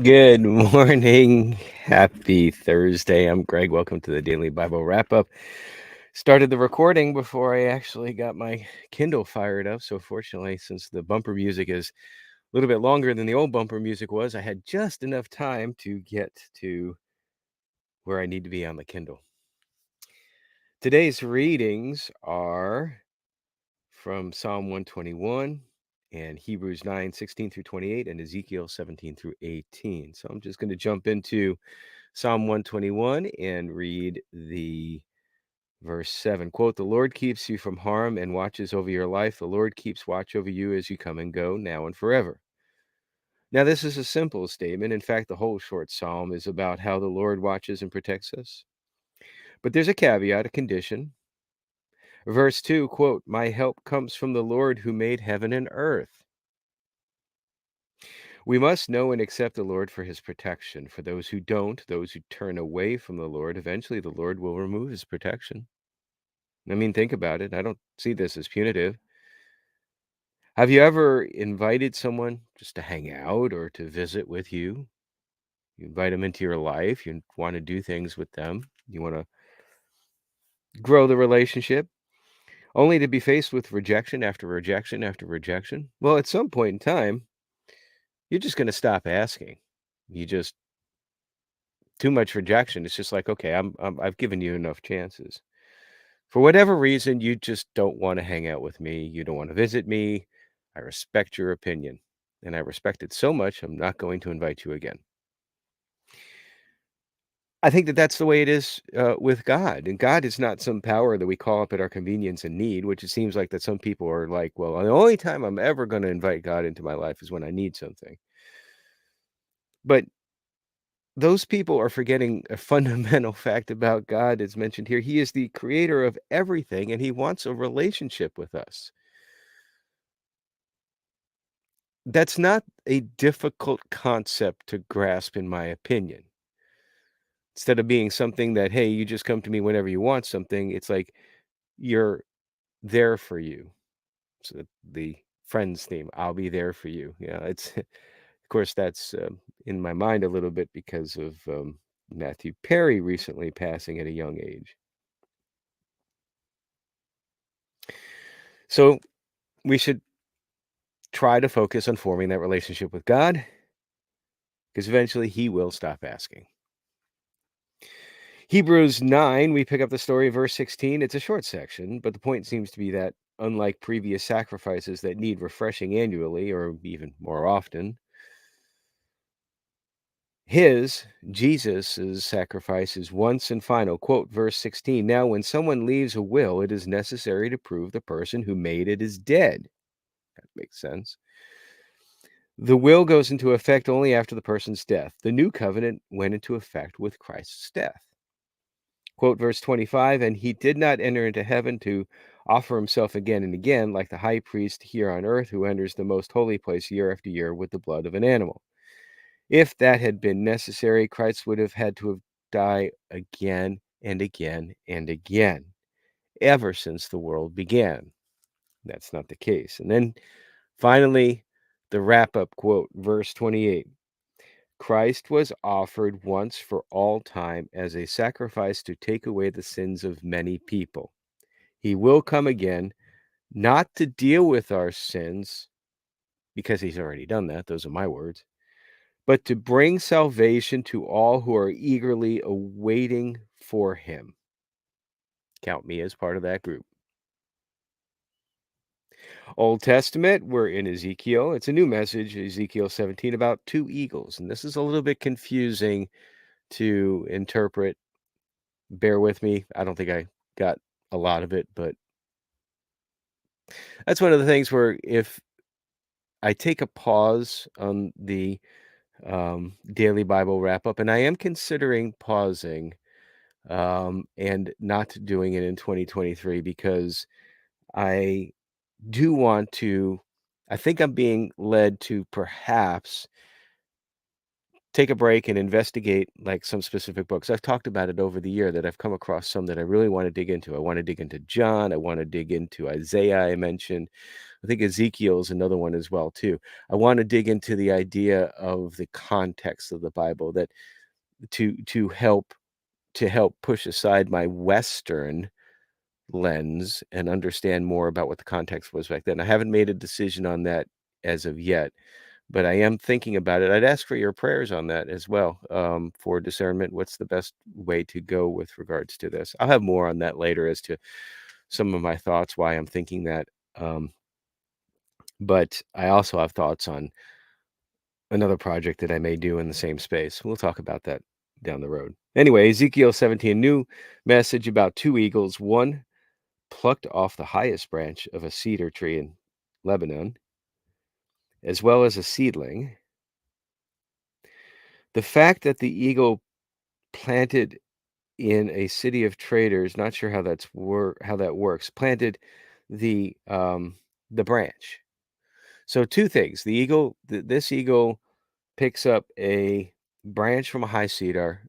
Good morning. Happy Thursday. I'm Greg. Welcome to the Daily Bible Wrap Up. Started the recording before I actually got my Kindle fired up. So, fortunately, since the bumper music is a little bit longer than the old bumper music was, I had just enough time to get to where I need to be on the Kindle. Today's readings are from Psalm 121 and Hebrews 9:16 through 28 and Ezekiel 17 through 18. So, I'm just going to jump into Psalm 121 and read the verse 7. Quote, "The Lord keeps you from harm and watches over your life. The Lord keeps watch over you as you come and go, now and forever." Now, this is a simple statement. In fact, the whole short psalm is about how the Lord watches and protects us. But there's a caveat, a condition. Verse 2, quote, "My help comes from the Lord who made heaven and earth." We must know and accept the Lord for his protection. For those who don't, those who turn away from the Lord, eventually the Lord will remove his protection. I mean, think about it. I don't see this as punitive. Have you ever invited someone just to hang out or to visit with you? You invite them into your life. You want to do things with them. You want to grow the relationship, only to be faced with rejection after rejection after rejection. Well, at some point in time, you're just going to stop asking. You just too much rejection. It's just like, okay, I've given you enough chances. For whatever reason, you just don't want to hang out with me. You don't want to visit me. I respect your opinion, and I respect it so much, I'm not going to invite you again. I think that that's the way it is with God. And God is not some power that we call up at our convenience and need, which it seems like that some people are like, well, the only time I'm ever going to invite God into my life is when I need something. But those people are forgetting a fundamental fact about God is mentioned here. He is the creator of everything, and he wants a relationship with us. That's not a difficult concept to grasp, in my opinion. Instead of being something that, hey, you just come to me whenever you want something, it's like you're there for you. So the Friends theme, I'll be there for you. Yeah, it's of course that's in my mind a little bit because of Matthew Perry recently passing at a young age. So we should try to focus on forming that relationship with God because eventually he will stop asking. Hebrews 9, we pick up the story of verse 16. It's a short section, but the point seems to be that unlike previous sacrifices that need refreshing annually or even more often, Jesus' sacrifice is once and final. Quote, verse 16. Now, when someone leaves a will, it is necessary to prove the person who made it is dead. That makes sense. The will goes into effect only after the person's death. The new covenant went into effect with Christ's death. Quote, verse 25, and he did not enter into heaven to offer himself again and again, like the high priest here on earth who enters the most holy place year after year with the blood of an animal. If that had been necessary, Christ would have had to have died again and again and again, ever since the world began. That's not the case. And then finally, the wrap up quote, verse 28. Christ was offered once for all time as a sacrifice to take away the sins of many people. He will come again, not to deal with our sins, because he's already done that. Those are my words. But to bring salvation to all who are eagerly awaiting for him. Count me as part of that group. Old Testament, we're in Ezekiel. It's a new message, Ezekiel 17, about two eagles. And this is a little bit confusing to interpret. Bear with me. I don't think I got a lot of it, but that's one of the things where if I take a pause on the daily Bible wrap up, and I am considering pausing and not doing it in 2023 because I do want to. I think I'm being led to perhaps take a break and investigate like some specific books. I've talked about it over the year that I've come across some that I really want to dig into. I want to dig into John. I want to dig into Isaiah. I mentioned. I think Ezekiel is another one as well too. I want to dig into the idea of the context of the Bible that to help push aside my Western lens and understand more about what the context was back then. I haven't made a decision on that as of yet, but I am thinking about it. I'd ask for your prayers on that as well, for discernment. What's the best way to go with regards to this? I'll have more on that later as to some of my thoughts, why I'm thinking that. Um, but I also have thoughts on another project that I may do in the same space. We'll talk about that down the road. Anyway, Ezekiel 17, new message about two eagles, one plucked off the highest branch of a cedar tree in Lebanon, as well as a seedling. The fact that the eagle planted in a city of traders, not sure how that works, planted the branch. So two things. This eagle picks up a branch from a high cedar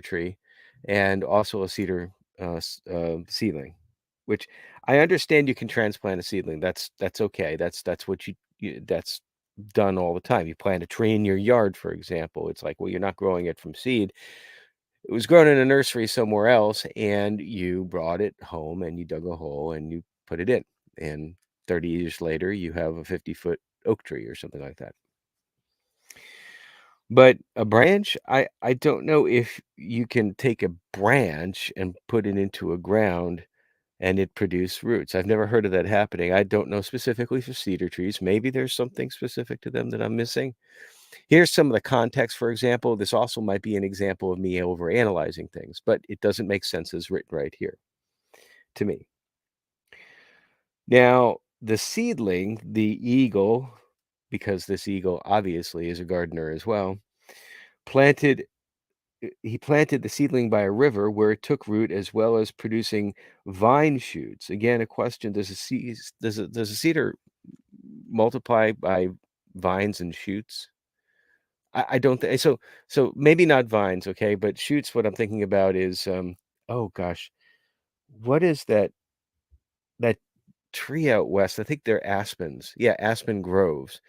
tree and also a cedar seedling, which I understand you can transplant a seedling. That's okay. That's what that's done all the time. You plant a tree in your yard, for example. It's like, well, you're not growing it from seed. It was grown in a nursery somewhere else, and you brought it home and you dug a hole and you put it in. And 30 years later, you have a 50-foot oak tree or something like that. But a branch, I don't know if you can take a branch and put it into a ground and it produce roots. I've never heard of that happening. I don't know specifically for cedar trees. Maybe there's something specific to them that I'm missing. Here's some of the context, for example. This also might be an example of me overanalyzing things, but it doesn't make sense as written right here to me. Now, the seedling, the eagle, because this eagle obviously is a gardener as well, planted he planted the seedling by a river where it took root as well as producing vine shoots. Again, a question, does a cedar multiply by vines and shoots? I don't think so. So maybe not vines, okay, but shoots. What I'm thinking about is, oh gosh, what is that tree out west? I think they're aspens. Yeah, aspen groves,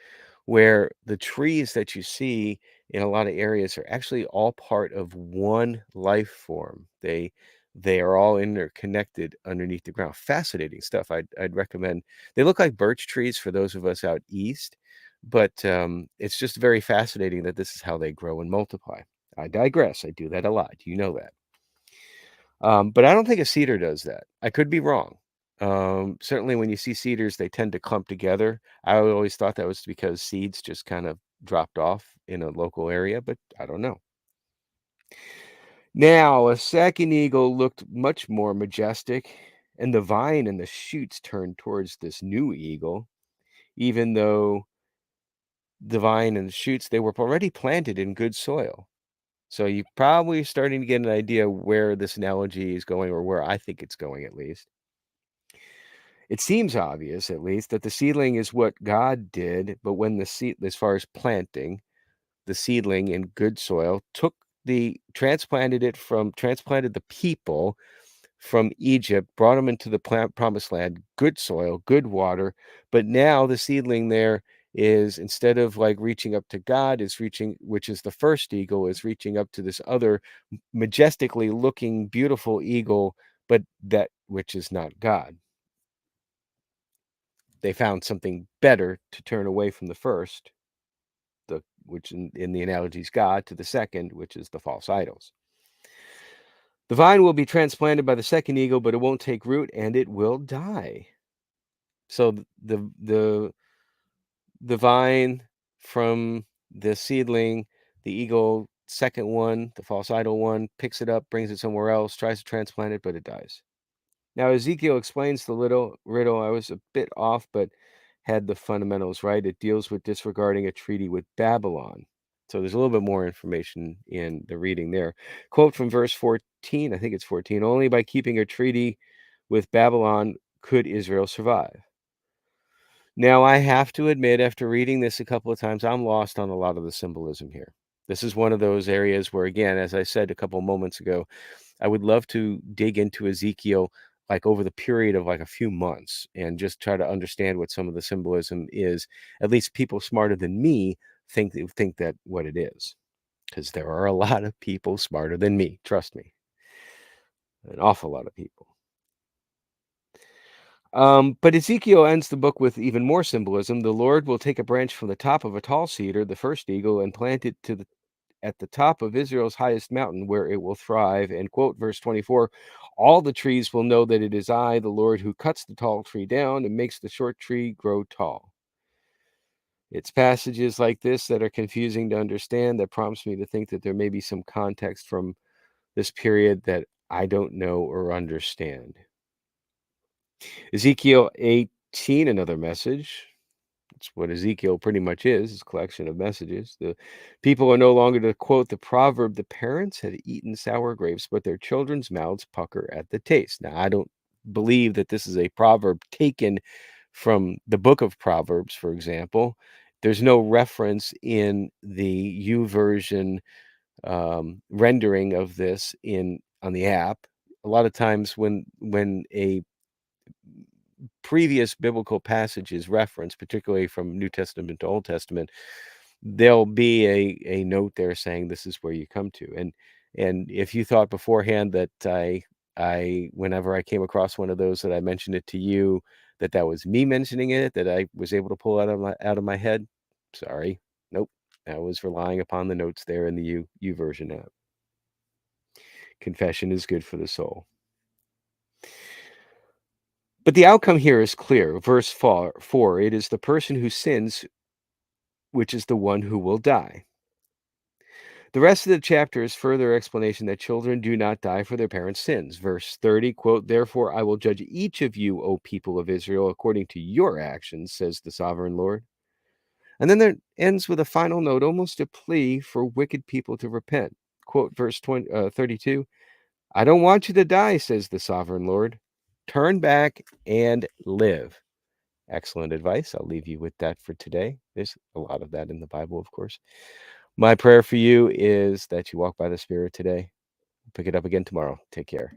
where the trees that you see in a lot of areas are actually all part of one life form. They are all interconnected underneath the ground. Fascinating stuff. I'd recommend. They look like birch trees for those of us out east, but it's just very fascinating that this is how they grow and multiply. I digress. I do that a lot. You know that. But I don't think a cedar does that. I could be wrong. Certainly, when you see cedars, they tend to clump together. I always thought that was because seeds just kind of dropped off in a local area, but I don't know. Now, a second eagle looked much more majestic, and the vine and the shoots turned towards this new eagle, even though the vine and the shoots they were already planted in good soil. So you probably starting to get an idea where this analogy is going, or where I think it's going at least. It seems obvious, at least, that the seedling is what God did, but when the seed, as far as planting, the seedling in good soil, transplanted the people from Egypt, brought them into the promised land, good soil, good water. But now the seedling there is, instead of like reaching up to God, is reaching, which is the first eagle, is reaching up to this other majestically looking, beautiful eagle, but that which is not God. They found something better to turn away from the first, which in the analogy is God, to the second, which is the false idols. The vine will be transplanted by the second eagle, but it won't take root and it will die. So the vine from the seedling, the eagle, second one, the false idol one, picks it up, brings it somewhere else, tries to transplant it, but it dies. Now Ezekiel explains the little riddle. I was a bit off, but had the fundamentals right. It deals with disregarding a treaty with Babylon. So there's a little bit more information in the reading there. Quote from verse 14, I think it's 14, only by keeping a treaty with Babylon could Israel survive. Now, I have to admit, after reading this a couple of times, I'm lost on a lot of the symbolism here. This is one of those areas where, again, as I said a couple moments ago, I would love to dig into Ezekiel like over the period of like a few months and just try to understand what some of the symbolism is. At least people smarter than me think that what it is, because there are a lot of people smarter than me. Trust me, an awful lot of people. But Ezekiel ends the book with even more symbolism. The Lord will take a branch from the top of a tall cedar, the first eagle, and plant it at the top of Israel's highest mountain where it will thrive. And quote verse 24, all the trees will know that it is I, the Lord, who cuts the tall tree down and makes the short tree grow tall. It's passages like this that are confusing to understand that prompts me to think that there may be some context from this period that I don't know or understand. Ezekiel 18, another message. That's what Ezekiel pretty much is a collection of messages. The people are no longer to quote the proverb, the parents had eaten sour grapes, but their children's mouths pucker at the taste. Now, I don't believe that this is a proverb taken from the book of Proverbs, for example. There's no reference in the U version rendering of this in on the app. A lot of times when a previous biblical passages referenced, particularly from New Testament to Old Testament, there'll be a note there saying this is where you come to. And if you thought beforehand that I whenever I came across one of those that I mentioned it to you, that was me mentioning it, that I was able to pull out of my head, sorry, nope. I was relying upon the notes there in the U version app. Confession is good for the soul. But the outcome here is clear. Verse 4, it is the person who sins, which is the one who will die. The rest of the chapter is further explanation that children do not die for their parents' sins. Verse 30, quote, therefore I will judge each of you, O people of Israel, according to your actions, says the sovereign Lord. And then there ends with a final note, almost a plea for wicked people to repent. Quote, verse 32, I don't want you to die, says the sovereign Lord. Turn back and live. Excellent advice. I'll leave you with that for today. There's a lot of that in the Bible, of course. My prayer for you is that you walk by the Spirit today. Pick it up again tomorrow. Take care.